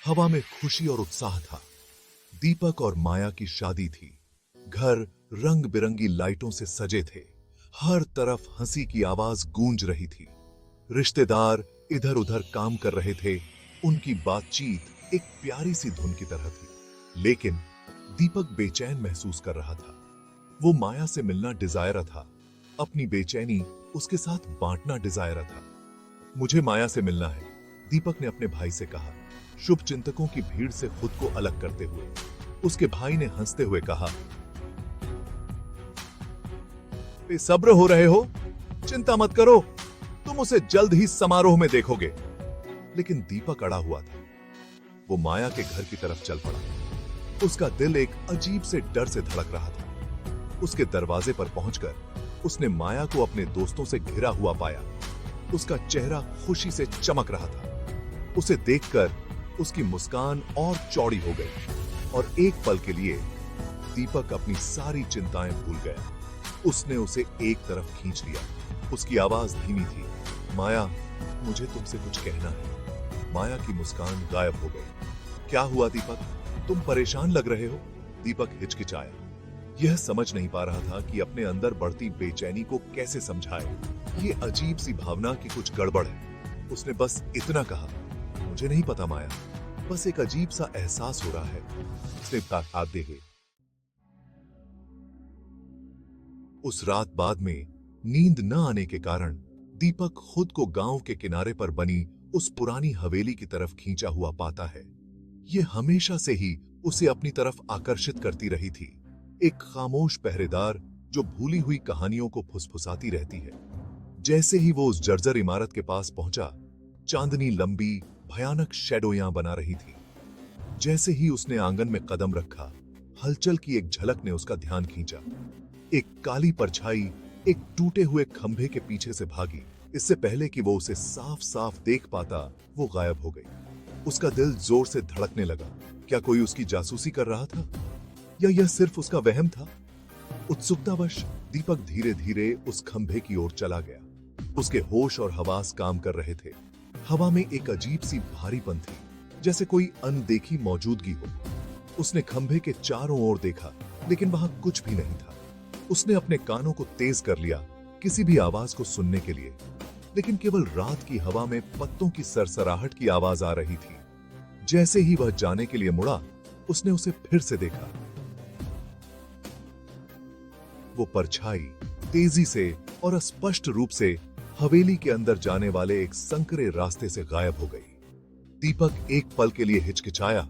हवा में खुशी और उत्साह था। दीपक और माया की शादी थी। घर रंग बिरंगी लाइटों से सजे थे। हर तरफ हंसी की आवाज गूंज रही थी। रिश्तेदार इधर उधर काम कर रहे थे। उनकी बातचीत एक प्यारी सी धुन की तरह थी। लेकिन दीपक बेचैन महसूस कर रहा था। वो माया से मिलना डिजायरा था। अपनी बेचैनी उसके साथ बांटना डिजायरा था। मुझे माया से मिलना है, दीपक ने अपने भाई से कहा, शुभ चिंतकों की भीड़ से खुद को अलग करते हुए। उसके भाई ने हंसते हुए कहा, बेसब्र हो रहे हो? चिंता मत करो, तुम उसे जल्द ही समारोह में देखोगे। लेकिन दीपक अड़ा हुआ था। वो माया के घर की तरफ चल पड़ा। उसका दिल एक अजीब से डर से धड़क रहा था। उसके दरवाजे पर पहुंचकर उसने माया को अपने दोस्तों से घिरा हुआ पाया। उसका चेहरा खुशी से चमक रहा था। उसे देखकर उसकी मुस्कान और चौड़ी हो गई और एक पल के लिए दीपक अपनी सारी चिंताएं भूल गया। उसने उसे एक तरफ खींच लिया। उसकी आवाज धीमी थी, माया, मुझे तुमसे कुछ कहना है। माया की मुस्कान गायब हो गई। क्या हुआ दीपक? तुम परेशान लग रहे हो? दीपक हिचकिचाया। यह समझ नहीं पा रहा था कि अपने अंदर बढ़ती बेचैनी को कैसे समझाए। ये अजीब सी भावना कि कुछ गड़बड़ है। उसने बस इतना कहा, मुझे नहीं पता माया, बस एक अजीब सा एहसास हो रहा है। उसने ताकत दे गई। उस रात बाद में नींद न आने के कारण दीपक खुद को गांव के किनारे पर बनी उस पुरानी हवेली की तरफ खींचा हुआ पाता है। ये हमेशा से ही उसे अपनी तरफ आकर्षित करती रही थी। एक खामोश पहरेदार जो भूली हुई कहानियों को फुसफुसाती रहती है। जैसे ही वो उस जर्जर इमारत के पास पहुंचा, चांदनी लंबी भयानक शैडोयां बना रही थी। जैसे ही उसने आंगन में कदम रखा, हलचल की एक झलक ने उसका ध्यान खींचा। एक काली परछाई एक टूटे हुए खंभे के पीछे से भागी। इससे पहले कि वो उसे साफ साफ देख पाता, वो गायब हो गई। उसका दिल जोर से धड़कने लगा। क्या कोई उसकी जासूसी कर रहा था या यह सिर्फ उसका वहम था? उत्सुकतावश दीपक धीरे धीरे उस खंभे की ओर चला गया। उसके होश और हवास काम कर रहे थे। हवा में एक अजीब सी भारीपन थी, जैसे कोई अनदेखी मौजूदगी हो। उसने खंभे के चारों ओर देखा, लेकिन वहां कुछ भी नहीं था। उसने अपने कानों को तेज कर लिया किसी भी आवाज को सुनने के लिए, लेकिन केवल रात की हवा में पत्तों की सरसराहट की आवाज आ रही थी। जैसे ही वह जाने के लिए मुड़ा, उसने उसे फिर से देखा। वो परछाई तेजी से और स्पष्ट रूप से हवेली के अंदर जाने वाले एक संकरे रास्ते से गायब हो गई। दीपक एक पल के लिए हिचकिचाया।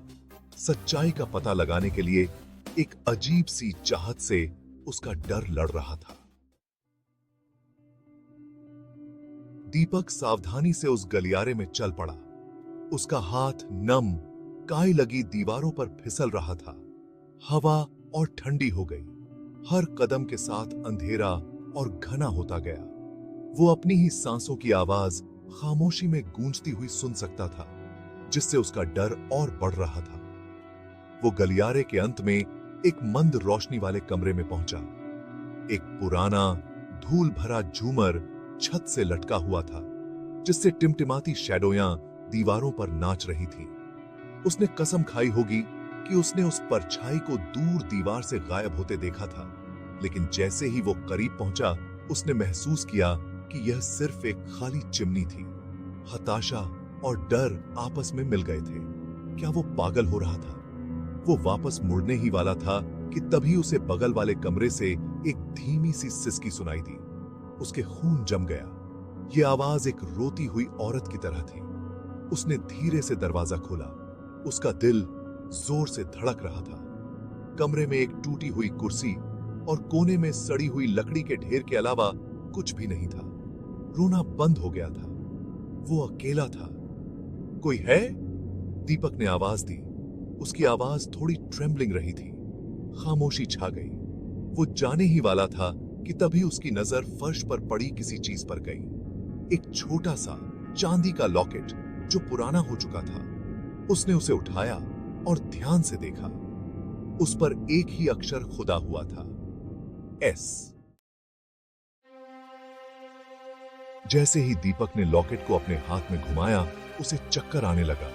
सच्चाई का पता लगाने के लिए एक अजीब सी चाहत से उसका डर लड़ रहा था। दीपक सावधानी से उस गलियारे में चल पड़ा। उसका हाथ नम, काई लगी दीवारों पर फिसल रहा था। हवा और ठंडी हो गई। हर कदम के साथ अंधेरा और घना होता गया। वो अपनी ही सांसों की आवाज खामोशी में गूंजती हुई सुन सकता था, जिससे उसका डर और बढ़ रहा था। वो गलियारे के अंत में एक मंद रोशनी वाले कमरे में पहुंचा। एक पुराना धूल भरा झूमर छत से लटका हुआ था, जिससे टिमटिमाती शैडोयां दीवारों पर नाच रही थी। उसने कसम खाई होगी कि उसने उस परछाई को दूर दीवार से गायब होते देखा था, लेकिन जैसे ही वो करीब पहुंचा, उसने महसूस किया कि यह सिर्फ एक खाली चिमनी थी। हताशा और डर आपस में मिल गए थे। क्या वो पागल हो रहा था? वो वापस मुड़ने ही वाला था कि तभी उसे बगल वाले कमरे से एक धीमी सी सिसकी सुनाई दी। उसके खून जम गया। यह आवाज एक रोती हुई औरत की तरह थी। उसने धीरे से दरवाजा खोला। उसका दिल जोर से धड़क रहा था। कमरे में एक टूटी हुई कुर्सी और कोने में सड़ी हुई लकड़ी के ढेर के अलावा कुछ भी नहीं था। रोना बंद हो गया था। वो अकेला था। कोई है? दीपक ने आवाज दी। उसकी आवाज थोड़ी ट्रेम्बलिंग रही थी। खामोशी छा गई। वो जाने ही वाला था कि तभी उसकी नजर फर्श पर पड़ी किसी चीज पर गई। एक छोटा सा चांदी का लॉकेट जो पुराना हो चुका था। उसने उसे उठाया और ध्यान से देखा। उस पर एक ही अक्षर खुदा हुआ था, एस। जैसे ही दीपक ने लॉकेट को अपने हाथ में घुमाया, उसे चक्कर आने लगा।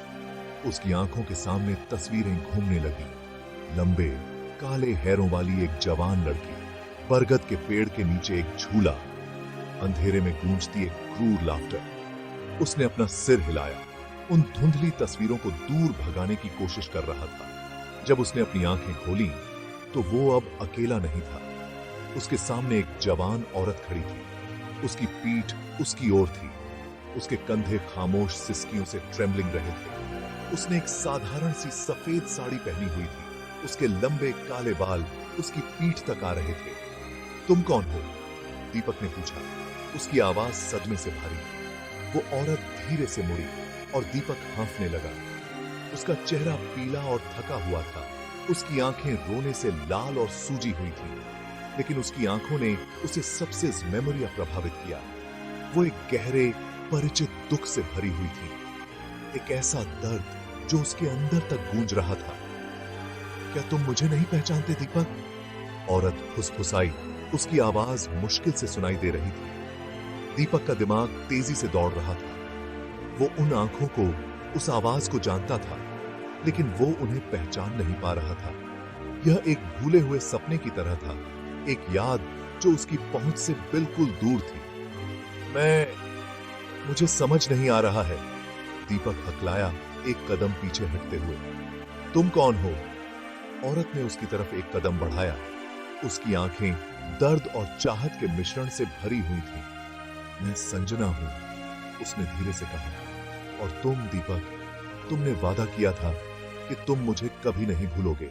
उसकी आंखों के सामने तस्वीरें घूमने लगी। लंबे काले हैरों वाली एक जवान लड़की, बरगद के पेड़ के नीचे एक झूला, अंधेरे में गूंजती एक क्रूर लाफ्टर। उसने अपना सिर हिलाया, उन धुंधली तस्वीरों को दूर भगाने की कोशिश कर रहा था। जब उसने अपनी आंखें खोली तो वो अब अकेला नहीं था। उसके सामने एक जवान औरत खड़ी थी। उसकी पीठ उसकी ओर थी। उसके कंधे खामोश सिसकियों से ट्रेम्बलिंग रहे थे। उसने एक साधारण सी सफेद साड़ी पहनी हुई थी। उसके लंबे काले बाल उसकी पीठ तक आ रहे थे। तुम कौन हो? दीपक ने पूछा। उसकी आवाज सदमे से भारी। वो औरत धीरे से मुड़ी और दीपक हाँफने लगा। उसका चेहरा पीला और थका हुआ था। उसकी आंखें रोने से लाल और सूजी हुई थी, लेकिन उसकी आंखों ने उसे सबसे मेमोरिया प्रभावित किया। वो एक गहरे परिचित दुख से भरी हुई थी, एक ऐसा दर्द जो उसके अंदर तक गूंज रहा था। क्या तुम मुझे नहीं पहचानते दीपक? औरत फुसफुसाई। उसकी आवाज मुश्किल से सुनाई दे रही थी। दीपक का दिमाग तेजी से दौड़ रहा था। वो उन आंखों को, उस आवाज को जानता था, लेकिन वो उन्हें पहचान नहीं पा रहा था। यह एक भूले हुए सपने की तरह था, एक याद जो उसकी पहुंच से बिल्कुल दूर थी। मुझे समझ नहीं आ रहा है, दीपक हकलाया, एक कदम पीछे हटते हुए। तुम कौन हो? औरत ने उसकी तरफ एक कदम बढ़ाया। उसकी आंखें दर्द और चाहत के मिश्रण से भरी हुई थीं। मैं संजना हूं, उसने धीरे से कहा। और तुम दीपक, तुमने वादा किया था कि तुम मुझे कभी नहीं भूलोगे।